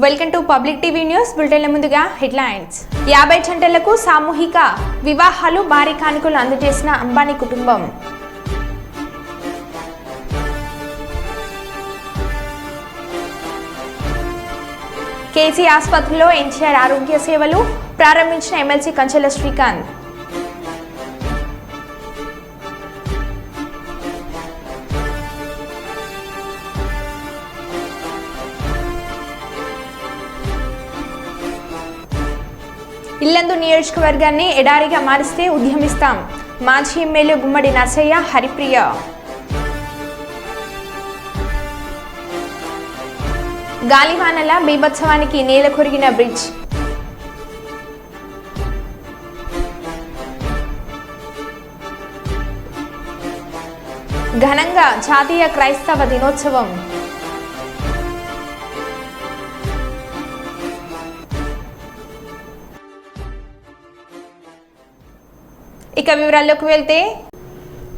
Welcome to public TV news బులెటిన్ల ముందుగా headlines 50 జంటలకు సామూహిక వివాహాలు భారీ కానుకలు అందజేసిన అంబానీ కుటుంబం. కేజీ ఆసుపత్రిలో ఎన్టీఆర్ ఆరోగ్య సేవలు ప్రారంభించిన ఎమ్మెల్సీ కంచెల శ్రీకాంత్. ఇల్లందు నియోజకవర్గాన్ని ఎడారిగా మారిస్తే ఉద్యమిస్తాం. మాజీ ఎమ్మెల్యే గుమ్మడి నర్సయ్య, హరిప్రియ. గాలివానల బీభత్సవానికి నేల కొరిగిన బ్రిడ్జ్. ఘనంగా జాతీయ క్రైస్తవ దినోత్సవం. ఇక వివరాల్లోకి వెళ్తే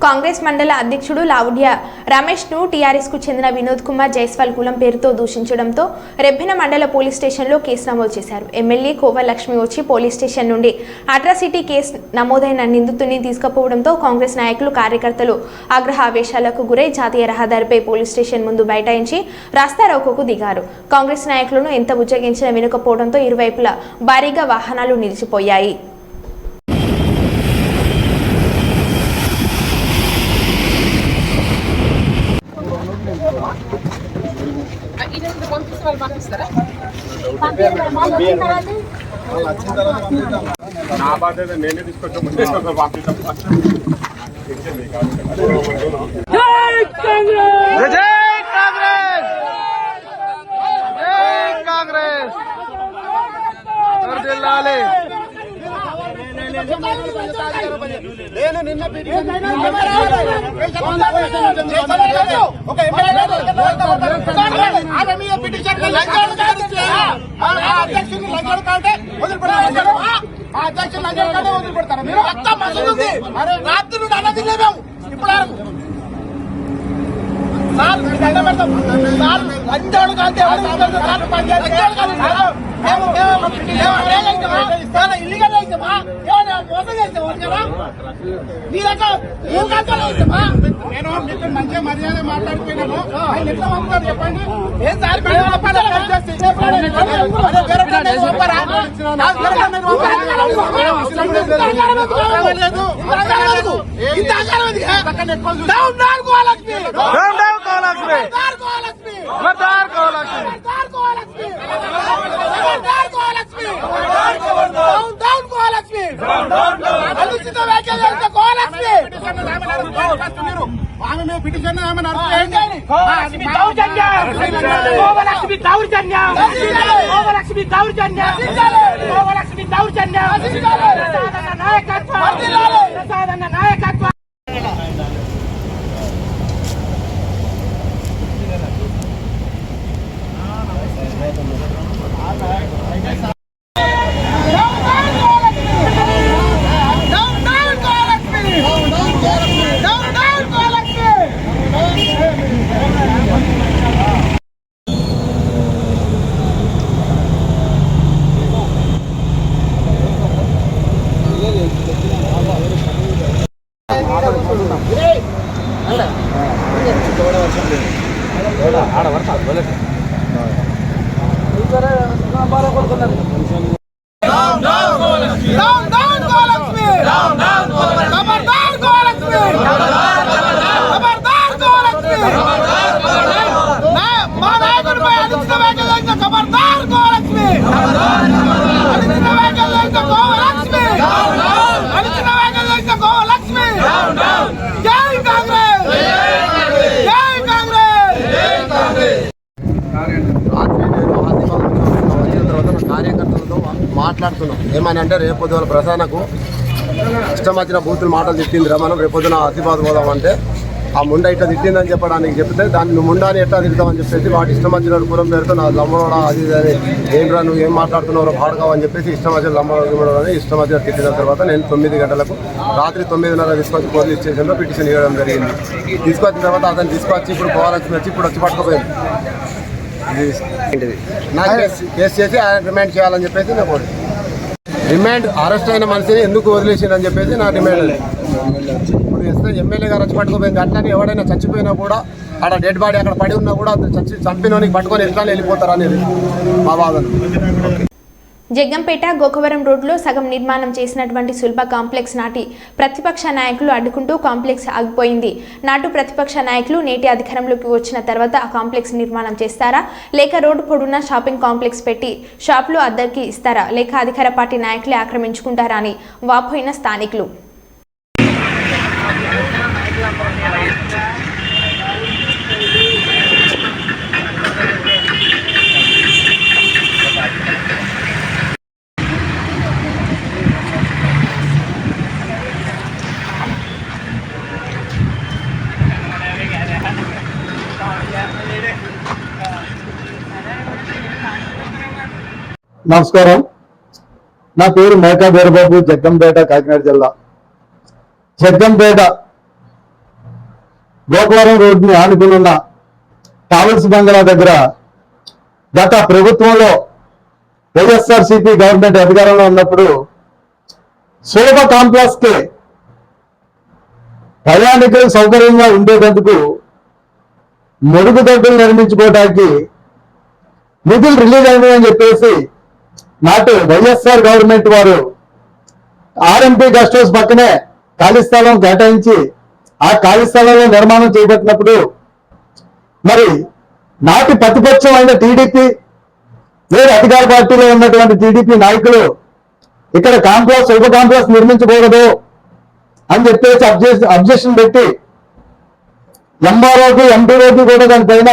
కాంగ్రెస్ మండల అధ్యక్షుడు లావుడ్య రమేష్ ను టీఆర్ఎస్ కు చెందిన వినోద్ కుమార్ జైస్వాల్ కులం పేరుతో దూషించడంతో రెబ్బెన మండల పోలీస్ స్టేషన్లో కేసు నమోదు చేశారు. ఎమ్మెల్యే కోవలక్ష్మి వచ్చి పోలీస్ స్టేషన్ నుండి అట్రాసిటీ కేసు నమోదైన నిందితుడిని తీసుకుపోవడంతో కాంగ్రెస్ నాయకులు కార్యకర్తలు ఆగ్రహ ఆవేశాలకు గురై జాతీయ రహదారిపై పోలీస్ స్టేషన్ ముందు బైఠాయించి రాస్తారోకోకు దిగారు. కాంగ్రెస్ నాయకులను ఎంత బుజ్జగించినా వినకపోవడంతో ఇరువైపులా భారీగా వాహనాలు నిలిచిపోయాయి. నా బాధ్యత నేనే తీసుకొచ్చాను. నేను నిన్న వదిలిపెడతారు మీరు అంతా మసలు ఉంది. రాత్రి నుండి అన్నది లేవు ఇప్పుడు ఇల్లీగల్ అయితేమా మోసం చేస్తామా నీ దగ్గర నేను మీతో మంచిగా మర్యాద మాట్లాడిపోయినాను. ఆయన ఎట్లా పంపుతారు చెప్పండి. ఏం సార్ ఆమె పిటిషన్ నాయకత్వం. కార్యకర్తలతో మాట్లాడుతున్నాం. ఏమని అంటే రేపొద్దున ప్రసాదకు ఇష్టం వచ్చిన బూతులు మాటలు తిట్టిందిరా, మనం రేపొద్దున ఆసిఫాబాద్ పోదాం అంటే ఆ ముండ ఇట్లా తిట్టిందని చెప్పడానికి చెప్తే దాన్ని నువ్వు ముండాని ఎట్లా తిడతామని చెప్పేసి వాటి ఇష్టం వచ్చిన కులం పేరుతో నా లమ్మడా అది అని ఏంట్రా నువ్వు ఏం మాట్లాడుతున్నావు పాడకావు అని చెప్పేసి ఇష్టం వచ్చిన లమ్మడం అని ఇష్టం వచ్చిన తిట్టిన తర్వాత నేను 9 గంటలకు రాత్రి 9:30 తీసుకొచ్చి పోలీస్ స్టేషన్లో పిటిషన్ ఇవ్వడం జరిగింది. తీసుకొచ్చిన తర్వాత అతను తీసుకొచ్చి ఇప్పుడు కోవాలక్ష్మి వచ్చి ఇప్పుడు వచ్చి పట్టుకుపోయింది. నాకు కేసు చేసి ఆయన రిమాండ్ చేయాలని చెప్పేసి నా కోరిక. రిమాండ్ అరెస్ట్ అయిన మనిషిని ఎందుకు వదిలేసిందని చెప్పేసి నా డిమాండ్. ఇప్పుడు ఎమ్మెల్యే గారు వచ్చి పట్టుకోపోయింది. అట్లానే ఎవడైనా చచ్చిపోయినా కూడా అక్కడ డెడ్ బాడీ అక్కడ పడి ఉన్నా కూడా చంపినోనికి పట్టుకొని ఎట్లానే వెళ్ళిపోతారు అనేది మా వాదన. జగ్గంపేట గోకవరం రోడ్లో సగం నిర్మాణం చేసినటువంటి సులభ కాంప్లెక్స్ నాటి ప్రతిపక్ష నాయకులు అడ్డుకుంటూ కాంప్లెక్స్ ఆగిపోయింది. నాటు ప్రతిపక్ష నాయకులు నేటి అధికారంలోకి వచ్చిన తర్వాత ఆ కాంప్లెక్స్ నిర్మాణం చేస్తారా, లేక రోడ్డు పొడున్న షాపింగ్ కాంప్లెక్స్ పెట్టి షాపులు అద్దెకి ఇస్తారా, లేక అధికార పార్టీ నాయకులే ఆక్రమించుకుంటారా అని వాపోయిన స్థానికులు. నమస్కారం. నా పేరు మేకా వీరబాబు, జగ్గంపేట, కాకినాడ జిల్లా. జగ్గంపేట గోకవరం రోడ్డుని ఆనుకున్న ట్రావెల్స్ బంగ్లా దగ్గర గత ప్రభుత్వంలో వైఎస్ఆర్సీపీ గవర్నమెంట్ అధికారంలో ఉన్నప్పుడు సులభ కాంప్లెక్స్కి ప్రయాణికులు సౌకర్యంగా ఉండేటందుకు మరుగుదొడ్డులు నిర్మించుకోవడానికి నిధులు రిలీజ్ అయినాయని చెప్పేసి నాటి వైఎస్ఆర్ గవర్నమెంట్ వారు ఆర్ఎంపీ గెస్ట్ హౌస్ పక్కనే ఖాళీ స్థలం కేటాయించి ఆ ఖాళీ స్థలంలో నిర్మాణం చేపట్టినప్పుడు మరి నాటి ప్రతిపక్షం అయిన టీడీపీ లేదా అధికార పార్టీలో ఉన్నటువంటి టీడీపీ నాయకులు ఇక్కడ కాంప్లెక్స్ ఉప కాంప్లెక్స్ నిర్మించకూడదు అని చెప్పేసి అబ్జెక్షన్ పెట్టి ఎంఆర్ఓకి ఎంపీఓకి కూడా దానిపైన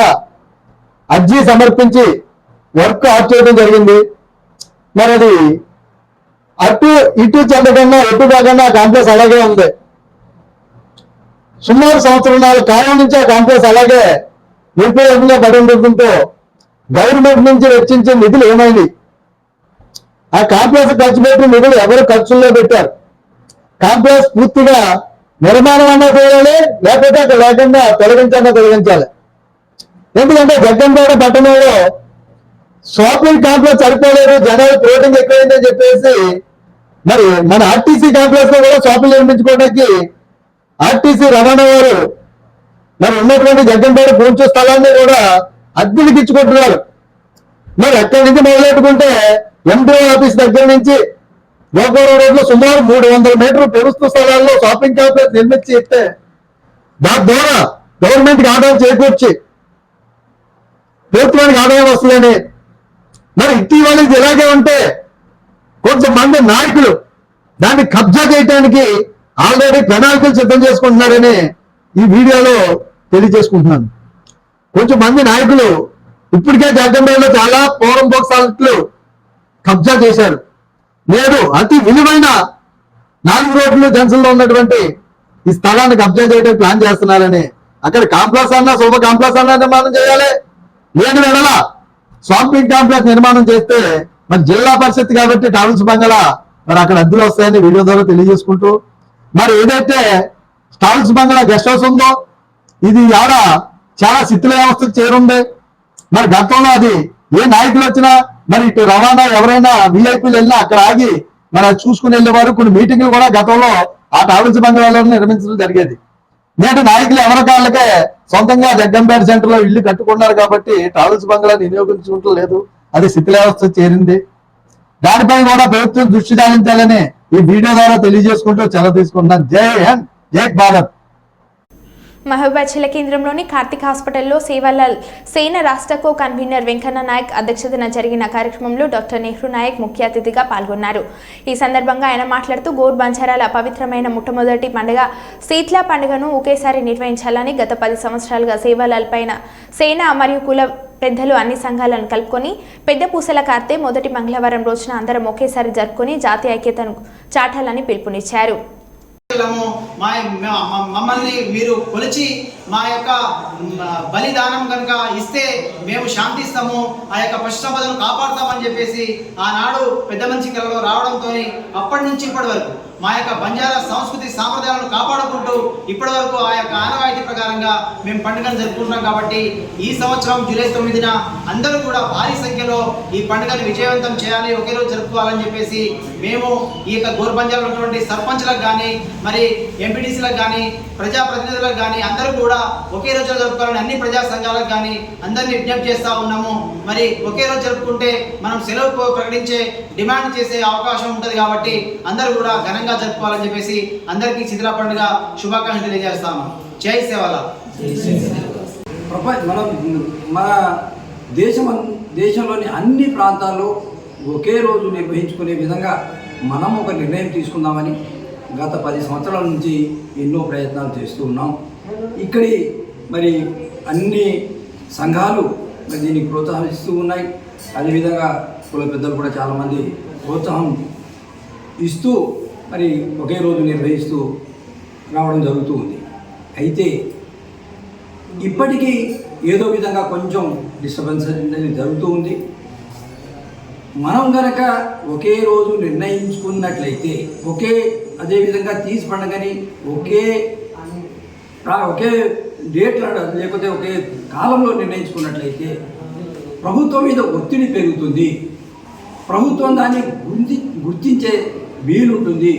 అర్జీ సమర్పించి వర్క్ ఆఫ్ చేయడం జరిగింది. మరి అది అటు ఇటు చెందకుండా ఎటు కాకుండా కాంప్లెక్స్ అలాగే ఉంది. సుమారు సంవత్సరాల కాలం నుంచి ఆ కాంప్లెక్స్ అలాగే నిరుపయోగంగా పడి ఉండడంతో గవర్నమెంట్ నుంచి వెచ్చించే నిధులు ఏమైంది? ఆ కాంప్లెక్స్ ఖర్చు పెట్టిన నిధులు ఎవరు ఖర్చుల్లో పెట్టారు? కాంప్లెక్స్ పూర్తిగా నిర్మాణం అన్నా చేయాలి, లేకపోతే అక్కడ లేకుండా తొలగించాలి. ఎందుకంటే జగ్గంపేట పట్టణంలో షాపింగ్ కాంప్లెక్స్ సరిపోలేదు, జనాలు ప్రోటింగ్ ఎక్కువైందని చెప్పేసి మరి మన ఆర్టీసీ కాంప్లెక్స్ లో కూడా షాపింగ్ నిర్మించుకోవడానికి ఆర్టీసీ రవాణా వారు మరి ఉన్నటువంటి జగ్గంపేట పూర్తి స్థలాన్ని కూడా అద్దెకి ఇచ్చుకుంటున్నారు. మరి అక్కడి నుంచి మొదలెట్టుకుంటే ఎంపీ ఆఫీస్ దగ్గర నుంచి గోకవరం రోడ్లో సుమారు 300 మీటర్లు ప్రభుత్వ స్థలాల్లో షాపింగ్ కాంప్లెక్స్ నిర్మించి ఇస్తే దాని ద్వారా గవర్నమెంట్కి ఆదాయం చేకూర్చి ప్రభుత్వానికి ఆదాయం వస్తుందని మరి ఇటీవల ఇలాగే ఉంటే కొంతమంది నాయకులు దాన్ని కబ్జా చేయడానికి ఆల్రెడీ ప్రణాళికలు సిద్ధం చేసుకుంటున్నారని ఈ వీడియోలో తెలియజేసుకుంటున్నాను. కొంచెం మంది నాయకులు ఇప్పటికే జగ్గంపేటలో చాలా పౌరం బొక్సాలు కబ్జా చేశారు. నేడు అతి విలువైన 4 రోడ్లు జంక్షన్లో ఉన్నటువంటి ఈ స్థలాన్ని కబ్జా చేయడానికి ప్లాన్ చేస్తున్నారని అక్కడ కాంప్లెక్స్ అన్నా శుభ కాంప్లెక్స్ అన్నా నిర్మాణం చేయాలి. లేని వేళ షాపింగ్ కాంప్లెక్స్ నిర్మాణం చేస్తే మరి జిల్లా పరిషత్ కాబట్టి ట్రావెల్స్ బంగ్లా మరి అక్కడ అద్దెలు వస్తాయని వీడియో ద్వారా తెలియజేసుకుంటూ మరి ఏదైతే ట్రావెల్స్ బంగ్లా గెస్ట్ హౌస్ ఉందో ఇది ఆడ చాలా శిథిల వ్యవస్థకు చేరుంది. మరి గతంలో అది ఏ నాయకులు వచ్చినా మరి ఇటు రవాణా ఎవరైనా విఐపీలు వెళ్ళినా అక్కడ ఆగి మరి అది చూసుకుని వెళ్ళేవారు. కొన్ని మీటింగ్లు కూడా గతంలో ఆ ట్రావెల్స్ బంగ్లాలో నిర్మించడం జరిగేది. నేటి నాయకులు ఎవరి కాళ్ళకే సొంతంగా జగ్గంపేట సెంటర్ లో ఇల్లు కట్టుకున్నారు కాబట్టి ట్రావెల్స్ బంగ్లా వినియోగించుకుంటూ లేదు, అది శిథిలావస్థ చేరింది. దానిపై కూడా ప్రభుత్వం దృష్టి సారించాలని ఈ వీడియో ద్వారా తెలియజేసుకుంటూ సెలవు తీసుకుంటున్నాను. జై హింద్, జై భారత్. మహబూబాద్ జిల్లా కేంద్రంలోని కార్తిక్ హాస్పిటల్లో సేవాలాల్ సేన రాష్ట్ర కో కన్వీనర్ వెంకన్న నాయక్ అధ్యక్షతన జరిగిన కార్యక్రమంలో డాక్టర్ నెహ్రూ నాయక్ ముఖ్య అతిథిగా పాల్గొన్నారు. ఈ సందర్భంగా ఆయన మాట్లాడుతూ గోర్ బంజారాల పవిత్రమైన మొట్టమొదటి పండుగ శీత్లా పండుగను ఒకేసారి నిర్వహించాలని గత 10 సంవత్సరాలుగా సేవాలాల్ పైన సేన మరియు కుల పెద్దలు అన్ని సంఘాలను కలుపుకొని పెద్ద పూసల కార్తె మొదటి మంగళవారం రోజున అందరం ఒకేసారి జరుపుకొని జాతీయ ఐక్యతను చాటాలని పిలుపునిచ్చారు. మమ్మల్ని మీరు కొలిచి మా యొక్క బలిదానం కనుక ఇస్తే మేము శాంతిస్తాము, ఆ యొక్క పశు సంపదను కాపాడుతామని చెప్పేసి ఆనాడు పెద్ద మనిషి కలలో రావడంతో అప్పటి నుంచి ఇప్పటి వరకు మా యొక్క బంజారా సంస్కృతి సాంప్రదాయాలను కాపాడుకుంటూ ఇప్పటి వరకు ఆ యొక్క ఆనవాయితీ ప్రకారంగా మేము పండుగను జరుపుకుంటున్నాం. కాబట్టి ఈ సంవత్సరం జూలై 9న అందరూ కూడా భారీ సంఖ్యలో ఈ పండుగను విజయవంతం చేయాలి, ఒకే రోజు జరుపుకోవాలని చెప్పేసి మేము ఈ యొక్క గోర్బంజాలో ఉన్నటువంటి సర్పంచ్లకు కానీ, మరి ఎంపీటీసీలకు కానీ, ప్రజాప్రతినిధులకు కానీ అందరూ కూడా ఒకే రోజు జరుపుకోవాలని అన్ని ప్రజా సంఘాలకు కానీ అందరినీ విజ్ఞప్తి చేస్తూ ఉన్నాము. మరి ఒకే రోజు జరుపుకుంటే మనం సెలవు ప్రకటించే డిమాండ్ చేసే అవకాశం ఉంటుంది. కాబట్టి అందరూ కూడా ఘనంగా జరుపుకోవాలని చెప్పేసి అందరికీ శీతల పండుగ శుభాకాంక్షలు తెలియజేస్తాము. జై సేవల. మన దేశంలోని అన్ని ప్రాంతాల్లో ఒకే రోజు నిర్వహించుకునే విధంగా మనం ఒక నిర్ణయం తీసుకుందామని గత 10 సంవత్సరాల నుంచి ఎన్నో ప్రయత్నాలు చేస్తూ ఉన్నాం. ఇక్కడి మరి అన్ని సంఘాలు మరి దీనికి ప్రోత్సహిస్తూ ఉన్నాయి. అదేవిధంగా కుల పెద్దలు కూడా చాలామంది ప్రోత్సాహం ఇస్తూ మరి ఒకే రోజు నిర్వహిస్తూ రావడం జరుగుతూ ఉంది. అయితే ఇప్పటికీ ఏదో విధంగా కొంచెం డిస్టర్బెన్స్ అనేది జరుగుతూ ఉంది. మనం గనక ఒకే రోజు నిర్ణయించుకున్నట్లయితే అదేవిధంగా తీసి పండుగని ఒకే డేట్ లేకపోతే ఒకే కాలంలో నిర్ణయించుకున్నట్లయితే ప్రభుత్వం మీద ఒత్తిడి పెరుగుతుంది, ప్రభుత్వం దాన్ని గుర్తించే వీలుంటుంది.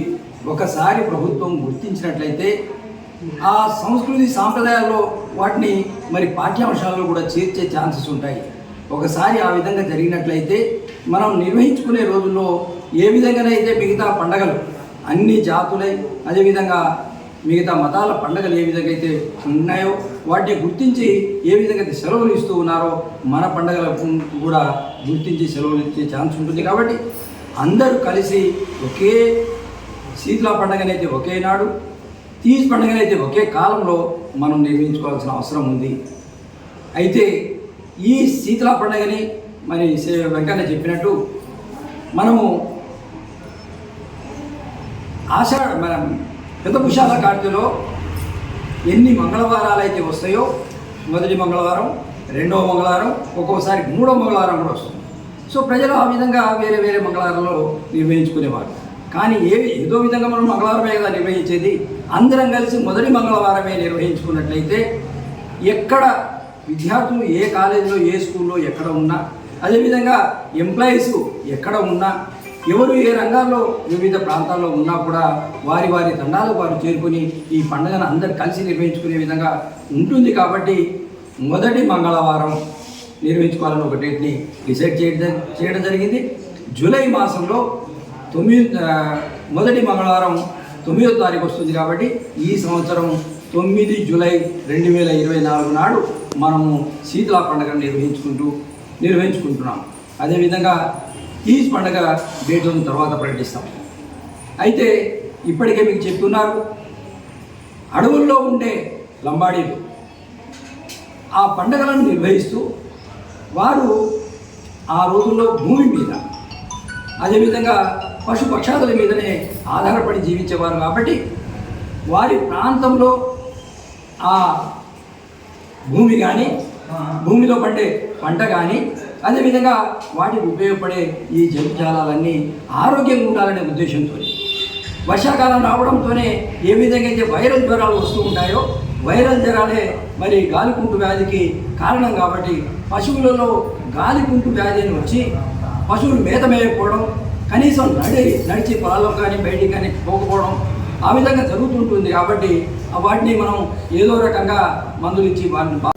ఒకసారి ప్రభుత్వం గుర్తించినట్లయితే ఆ సంస్కృతి సాంప్రదాయాల్లో వాటిని మరి పాఠ్యాంశాల్లో కూడా చేర్చే ఛాన్సెస్ ఉంటాయి. ఒకసారి ఆ విధంగా జరిగినట్లయితే మనం నిర్వహించుకునే రోజుల్లో ఏ విధంగానైతే మిగతా పండగలు అన్ని జాతులై అదేవిధంగా మిగతా మతాల పండుగలు ఏ విధంగా అయితే ఉన్నాయో వాటిని గుర్తించి ఏ విధంగా సెలవులు ఇస్తూ ఉన్నారో మన పండుగలకు కూడా గుర్తించి సెలవులు ఇచ్చే ఛాన్స్ ఉంటుంది. కాబట్టి అందరూ కలిసి ఒకే శీతల పండుగనైతే ఒకే నాడు, తీజ్ పండుగనైతే ఒకే కాలంలో మనం నిర్వహించుకోవాల్సిన అవసరం ఉంది. అయితే ఈ శీతల పండుగని మరి వెంకన్న చెప్పినట్టు మనము మన పెద్ద పుషాల కార్తెలో ఎన్ని మంగళవారాలు అయితే వస్తాయో, మొదటి మంగళవారం, రెండవ మంగళవారం, ఒక్కోసారి మూడవ మంగళవారం కూడా వస్తుంది. సో ప్రజలు ఆ విధంగా వేరే వేరే మంగళవారంలో నిర్వహించుకునేవారు. కానీ ఏదో విధంగా మనం మంగళవారమే కదా నిర్వహించేది, అందరం కలిసి మొదటి మంగళవారమే నిర్వహించుకున్నట్లయితే ఎక్కడ విద్యార్థులు ఏ కాలేజీలో ఏ స్కూల్లో ఎక్కడ ఉన్నా, అదేవిధంగా ఎంప్లాయీస్ ఎక్కడ ఉన్నా, ఎవరు ఏ రంగాల్లో వివిధ ప్రాంతాల్లో ఉన్నా కూడా వారి వారి తండాలు వారు చేరుకొని ఈ పండుగను అందరు కలిసి నిర్వహించుకునే విధంగా ఉంటుంది. కాబట్టి మొదటి మంగళవారం నిర్వహించుకోవాలని ఒక డేట్ని డిసైడ్ చేయడం జరిగింది. జూలై మాసంలో మొదటి మంగళవారం 9వ తారీఖు వస్తుంది. కాబట్టి ఈ సంవత్సరం 9 జూలై 2024 నాడు మనము శీతల పండుగను నిర్వహించుకుంటున్నాం. అదేవిధంగా తీజ్ పండుగ డేట్ తర్వాత ప్రకటిస్తాం. అయితే ఇప్పటికే మీకు చెప్తున్నారు, అడవుల్లో ఉండే లంబాడీలు ఆ పండుగలను నిర్వహిస్తూ వారు ఆ రోజుల్లో భూమి మీద అదేవిధంగా పశుపక్షాదుల మీదనే ఆధారపడి జీవించేవారు. కాబట్టి వారి ప్రాంతంలో ఆ భూమి కానీ, భూమిలో పండే పంట కానీ, అదేవిధంగా వాటికి ఉపయోగపడే ఈ జంతుజాలాలన్నీ ఆరోగ్యంగా ఉండాలనే ఉద్దేశంతో వర్షాకాలం రావడంతోనే ఏ విధంగా అయితే వైరల్ జ్వరాలు వస్తూ ఉంటాయో, వైరల్ జ్వరాలే మరి గాలికుంటు వ్యాధికి కారణం. కాబట్టి పశువులలో గాలికుంటు వ్యాధి అని వచ్చి పశువులు మేత మేయకపోవడం, కనీసం నడిచి పొలాల్లో కానీ బయటికి కానీ పోకపోవడం ఆ విధంగా జరుగుతుంటుంది. కాబట్టి వాటిని మనం ఏదో రకంగా మందులు ఇచ్చి వాటిని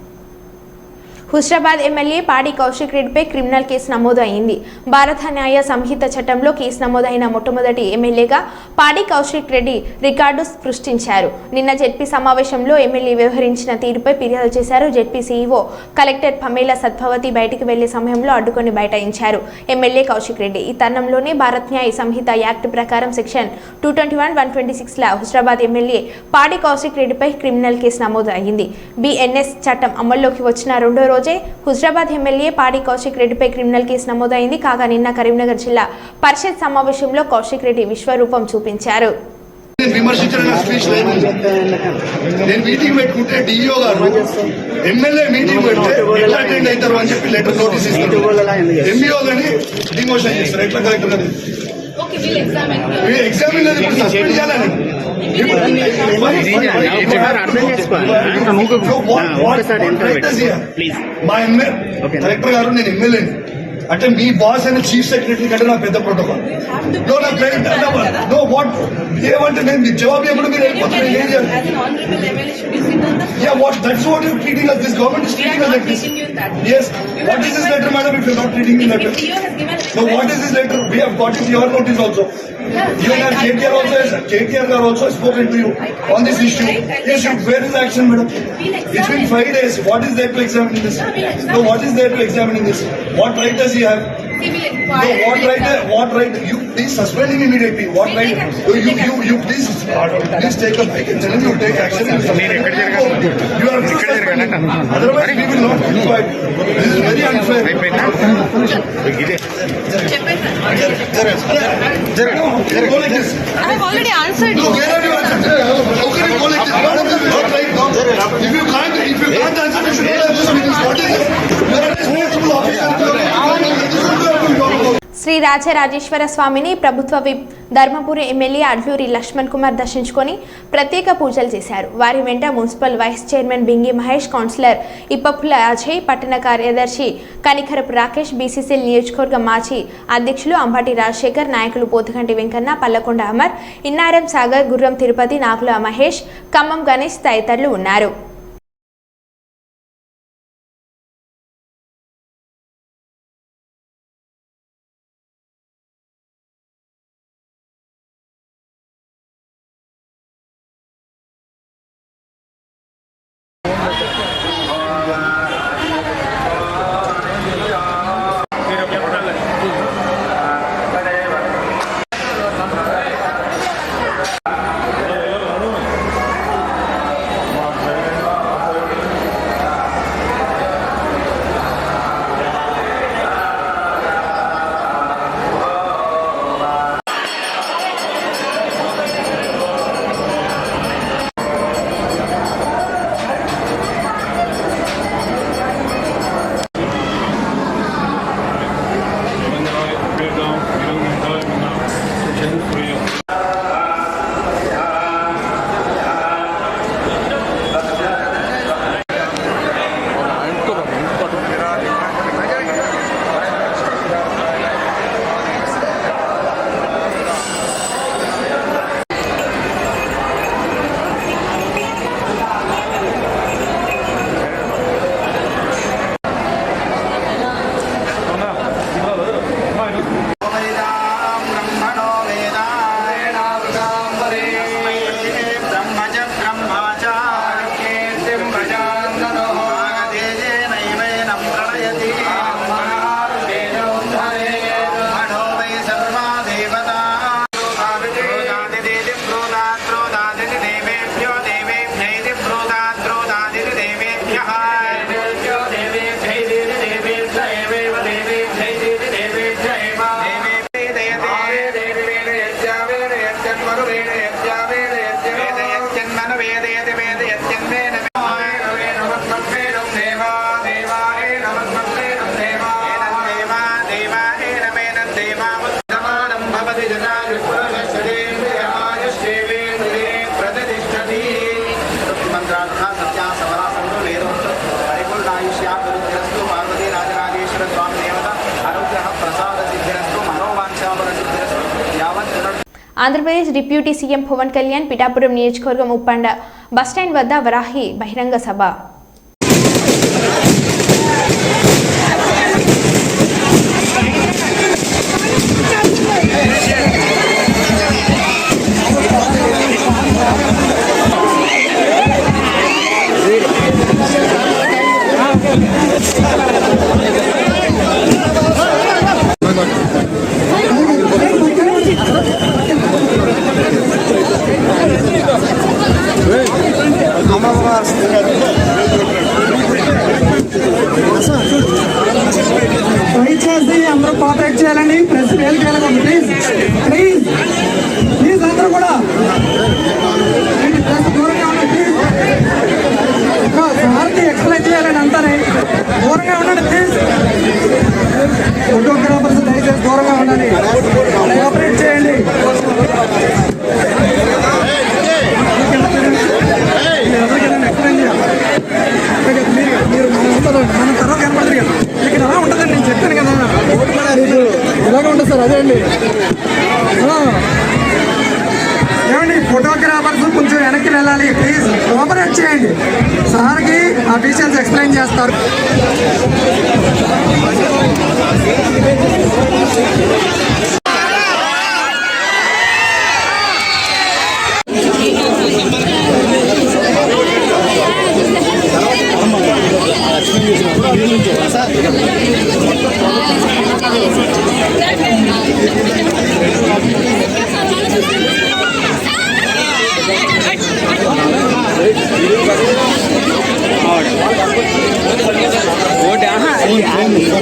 హుస్రాబాద్ ఎమ్మెల్యే పాడి కౌశిక్ రెడ్డిపై క్రిమినల్ కేసు నమోదు అయింది. భారత న్యాయ సంహిత చట్టంలో కేసు నమోదైన మొట్టమొదటి ఎమ్మెల్యేగా పాడి కౌశిక్ రెడ్డి రికార్డు సృష్టించారు. నిన్న జెడ్పీ సమావేశంలో ఎమ్మెల్యే వ్యవహరించిన తీరుపై ఫిర్యాదు చేశారు. జెడ్పీ సీఈఓ కలెక్టర్ పమేలా సత్భవతి బయటికి వెళ్లే సమయంలో అడ్డుకొని బైఠాయించారు ఎమ్మెల్యే కౌశిక్ రెడ్డి. ఈ తరుణంలోనే భారత్ న్యాయ సంహిత యాక్ట్ ప్రకారం సెక్షన్ 221-126 హుస్రాబాద్ ఎమ్మెల్యే పాడి కౌశిక్ రెడ్డిపై క్రిమినల్ కేసు నమోదు అయింది. బిఎన్ఎస్ చట్టం అమల్లోకి వచ్చిన రెండో రోజే హుస్రాబాద్ ఎమ్మెల్యే పాడి కౌశిక్ రెడ్డిపై క్రిమినల్ కేసు నమోదైంది. కాగా నిన్న కరీంనగర్ జిల్లా పరిషత్ సమావేశంలో కౌశిక్ రెడ్డి విశ్వరూపం చూపించారు. నేను విమర్శించిన నా స్పీచ్ లేదు. నేను మీటింగ్ పెట్టుకుంటే డిఈఓ గారు ఎమ్మెల్యే మీటింగ్ పెడితే ఎట్లా అటెండ్ అవుతారు అని చెప్పి లెటర్ నోటీస్ ఇస్తారు. ఎంఈఓ గాని డిమోషన్ చేస్తారు. ఎట్లా కలెక్టర్ గారు ఎగ్జామిన్ లేదు, ఇప్పుడు సస్పెండ్ చేయాలని. మా ఎమ్మెల్యే కలెక్టర్ గారు నేను ఎమ్మెల్యేని అంటే మీ బాస్ అయిన చీఫ్ సెక్రటరీ కంటే నా పెద్ద ప్రోటోకాల్. వాట్ ఏమంటే నేను మీ జవాబు ఎప్పుడు మీరు వెళ్ళిపోతున్నారు. ఏం చేయాలి? That's what you're treating us. This government is treating us like this. Yes. What is this letter, madam, if you're not treating me like this? So what is this letter? We have got it your notice also. Even as KTR also has spoken to you on this issue. Yes, where is the action, madam? It's been 5 days. What is there to examine this? No, what is there to examine this? What right does he have? No, what right? You please suspend him immediately. What right? You please take a break and tell him you take action. You are otherwise we will not be quiet. This is very unfair. Go like this. I have already answered No, you. where are you answered? How can you go like this? What is this? Not right now. If you can't answer, you should go like this. What is this? You are a responsible officer. Shri Rajarajeshwara స్వామిని ప్రభుత్వ whip Dharmapuri MLA Adluri Laxman Kumar దర్శించుకొని ప్రత్యేక పూజలు చేశారు. వారి వెంట municipal vice chairman Bingi Mahesh, councillor Ippapula Ajay, పట్టణ కార్యదర్శి కనికరపు రాకేష్, బీసీసీఎల్ నియోజకవర్గ మాజీ అధ్యక్షులు అంబటి రాజశేఖర్, నాయకులు పోతుగంటి వెంకన్న, పల్లకొండ అమర్, ఇన్నారం సాగర్, గుర్రం తిరుపతి, నాకుల మహేష్, ఖమ్మం గణేష్ తదితరులు ఉన్నారు. ఆంధ్రప్రదేశ్ డిప్యూటీ సీఎం పవన్ కళ్యాణ్ పిఠాపురం నియోజకవర్గం ఉప్పండ బస్టాండ్ వద్ద వరాహి బహిరంగ సభ. దూరంగా ఉండండి ప్లీజ్. ఫోటోగ్రాఫర్స్ దయచేసి దూరంగా ఉండండి. కోఆపరేట్ చేయండి. ఎక్స్ప్లెయిన్ చేయాలి. మీరు మన తర్వాత కనపడదు కదా, ఇక్కడ ఎలా ఉంటుందండి, నేను చెప్పాను కదా ఇలాగే ఉంటుంది సార్. అదే అండి ఏమండి, ఫోటోగ్రాఫర్స్ కొంచెం వెనక్కి వెళ్ళాలి ప్లీజ్, కోఆపరేట్ చేయండి. సార్కి ఆఫీషియల్స్ ఎక్స్ప్లెయిన్ చేస్తారు.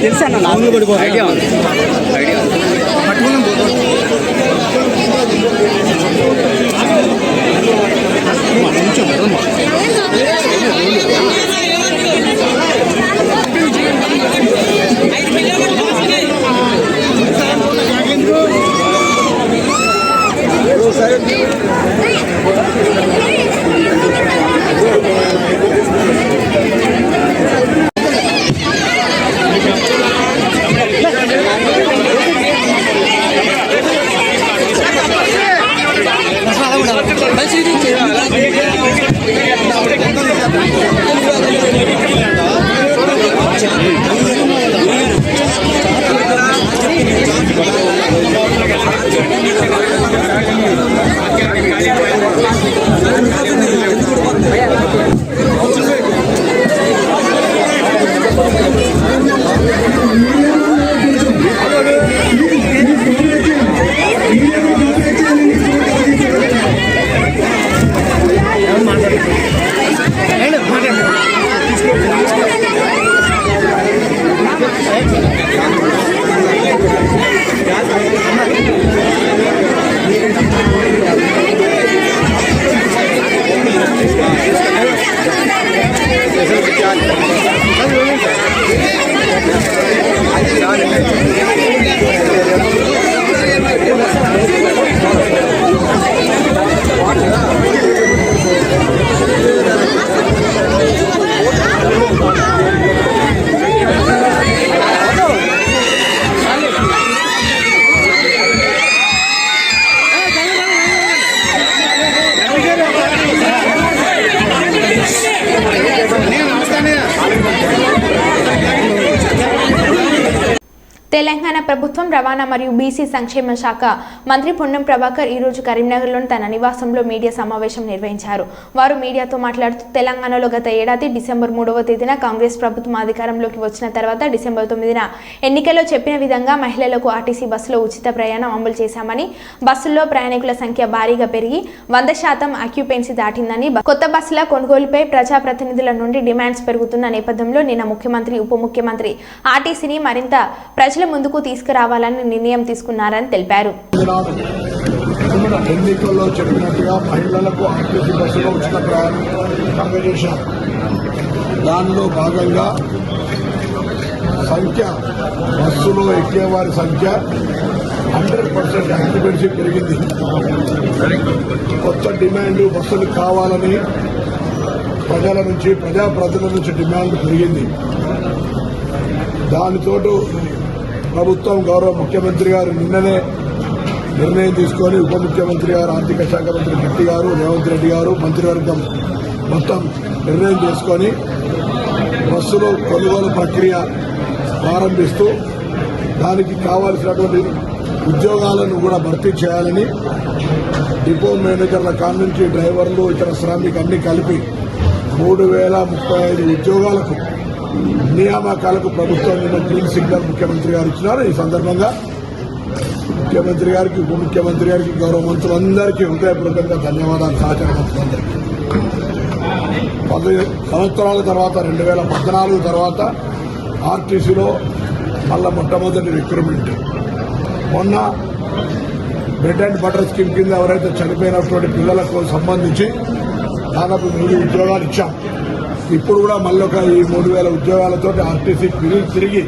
తెలుసా నాలుగు పడిపో ఐడియా ఉంది. తెలంగాణ ప్రభుత్వం రవాణా మరియు బీసీ సంక్షేమ శాఖ మంత్రి పొన్నం ప్రభాకర్ ఈ రోజు కరీంనగర్లోని తన నివాసంలో మీడియా సమావేశం నిర్వహించారు. వారు మీడియాతో మాట్లాడుతూ తెలంగాణలో గత ఏడాది డిసెంబర్ 3వ తేదీన కాంగ్రెస్ ప్రభుత్వం అధికారంలోకి వచ్చిన తర్వాత డిసెంబర్ 9న ఎన్నికల్లో చెప్పిన విధంగా మహిళలకు ఆర్టీసీ బస్సులో ఉచిత ప్రయాణం అమలు చేశామని, బస్సుల్లో ప్రయాణికుల సంఖ్య భారీగా పెరిగి 100% ఆక్యుపెన్సీ దాటిందని, కొత్త బస్సుల కొనుగోలుపై ప్రజాప్రతినిధుల నుండి డిమాండ్స్ పెరుగుతున్న నేపథ్యంలో నిన్న ముఖ్యమంత్రి, ఉప ముఖ్యమంత్రి ఆర్టీసీని మరింత ప్రజల ముందుకు తీసుకురావాలని నిర్ణయం తీసుకున్నారని తెలిపారు. ఎన్నికల్లో చెప్పినట్టుగా మహిళలకు ఆర్టీసీ బస్సులో ఉచిత ప్రయాణం అందజేశారు. దానిలో భాగంగా సంఖ్య, బస్సులో ఎక్కేవారి సంఖ్య 100% ఆక్యుపెన్సీ పెరిగింది. కొత్త డిమాండ్ బస్సులు కావాలని ప్రజల నుంచి, ప్రజాప్రతినిధుల నుంచి డిమాండ్ పెరిగింది. దానితోటి ప్రభుత్వం, గౌరవ ముఖ్యమంత్రి గారు నిన్ననే నిర్ణయం తీసుకొని, ఉప ముఖ్యమంత్రి గారు, ఆర్థిక శాఖ మంత్రి గట్టి గారు, రేవంత్ రెడ్డి గారు, మంత్రివర్గం మొత్తం నిర్ణయం చేసుకొని బస్సులో కొనుగోలు ప్రక్రియ ప్రారంభిస్తూ దానికి కావాల్సినటువంటి ఉద్యోగాలను కూడా భర్తీ చేయాలని డిపో మేనేజర్ల కాడి నుంచి డ్రైవర్లు, ఇతర శ్రామికులు అన్ని కలిపి 3035 ఉద్యోగాలకు నియామకాలకు ప్రభుత్వం నిన్న గ్రీన్ సిగ్నల్ ముఖ్యమంత్రి గారు ఇచ్చినారు. ఈ సందర్భంగా ముఖ్యమంత్రి గారికి, ఉప ముఖ్యమంత్రి గారికి, గౌరవ మంత్రులందరికీ హృదయపూర్వకంగా ధన్యవాదాలు. సహచార మంత్రులందరికీ 10 సంవత్సరాల తర్వాత 2014 తర్వాత ఆర్టీసీలో మళ్ళా మొట్టమొదటి రిక్రూట్మెంట్. మొన్న బ్రెడ్ అండ్ బటర్ స్కీమ్ కింద ఎవరైతే చనిపోయినటువంటి పిల్లలకు సంబంధించి దాదాపు 3 ఉద్యోగాలు ఇచ్చాం. ఇప్పుడు కూడా మళ్ళొక ఈ 3,000 ఉద్యోగాలతో ఆర్టీసీ తిరిగి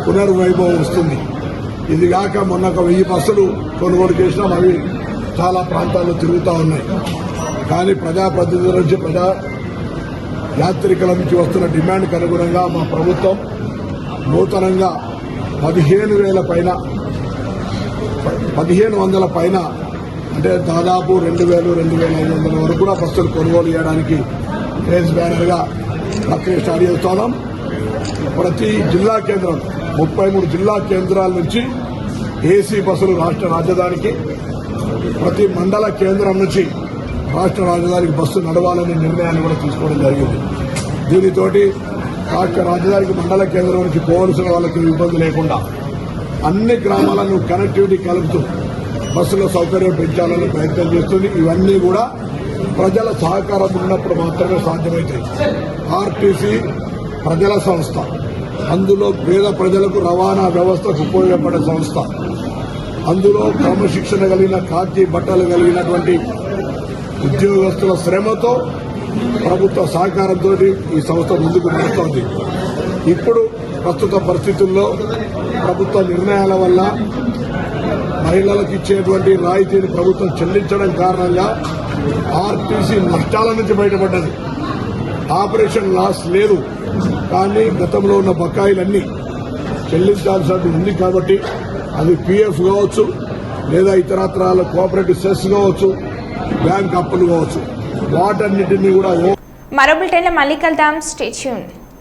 పునర్వైభవం వస్తుంది. ఇది కాక మొన్న ఒక 1000 బస్సులు కొనుగోలు చేసినాం. అవి చాలా ప్రాంతాల్లో తిరుగుతూ ఉన్నాయి. కానీ ప్రజాప్రతినిధుల నుంచి యాత్రికుల నుంచి వస్తున్న డిమాండ్కి అనుగుణంగా మా ప్రభుత్వం నూతనంగా 15,000 పైన 1,500 పైన అంటే దాదాపు 2,000-2,500 వరకు కూడా బస్సులు కొనుగోలు చేయడానికి ఫేస్ బ్యానర్గా ప్రక్రియ స్టార్ట్ చేస్తున్నాం. ప్రతి జిల్లా కేంద్రం 33 జిల్లా కేంద్రాల నుంచి ఏసీ బస్సులు రాష్ట్ర రాజధానికి, ప్రతి మండల కేంద్రం నుంచి రాష్ట్ర రాజధానికి బస్సు నడవాలనే నిర్ణయాన్ని కూడా తీసుకోవడం జరిగింది. దీనితోటి రాష్ట్ర రాజధానికి మండల కేంద్రం నుంచి పోవలసిన వాళ్ళకి ఇబ్బంది లేకుండా అన్ని గ్రామాలను కనెక్టివిటీ కలుపుతూ బస్సుల సౌకర్యం పెంచాలని ప్రయత్నం చేస్తుంది. ఇవన్నీ కూడా ప్రజల సహకారం ఉన్నప్పుడు మాత్రమే సాధ్యమవుతాయి. ఆర్టీసీ ప్రజల సంస్థ, అందులో పేద ప్రజలకు రవాణా వ్యవస్థకు ఉపయోగపడే సంస్థ, అందులో క్రమశిక్షణ కలిగిన ఖాకీ బట్టలు కలిగినటువంటి ఉద్యోగస్తుల శ్రమతో ప్రభుత్వ సహకారంతో ఈ సంస్థ ముందుకు నడుస్తోంది. ఇప్పుడు ప్రస్తుత పరిస్థితుల్లో ప్రభుత్వ నిర్ణయాల వల్ల మహిళలకు ఇచ్చేటువంటి రాయితీని ప్రభుత్వం చెల్లించడం కారణంగా ఆర్టీసీ నష్టాల నుంచి బయటపడ్డది. ఆపరేషన్ లాస్ లేదు, కానీ గతంలో ఉన్న బకాయిలన్నీ చెల్లించాల్సి ఉంది. కాబట్టి అది పిఎఫ్ కావచ్చు, లేదా ఇతరత్రాల కోఆపరేటివ్ సెస్ కావచ్చు, బ్యాంక్ అప్పులు కావచ్చు, వాటన్నిటినీ కూడా మరో బులెటిన్లో మళ్ళీ కలుద్దాం. Stay tuned.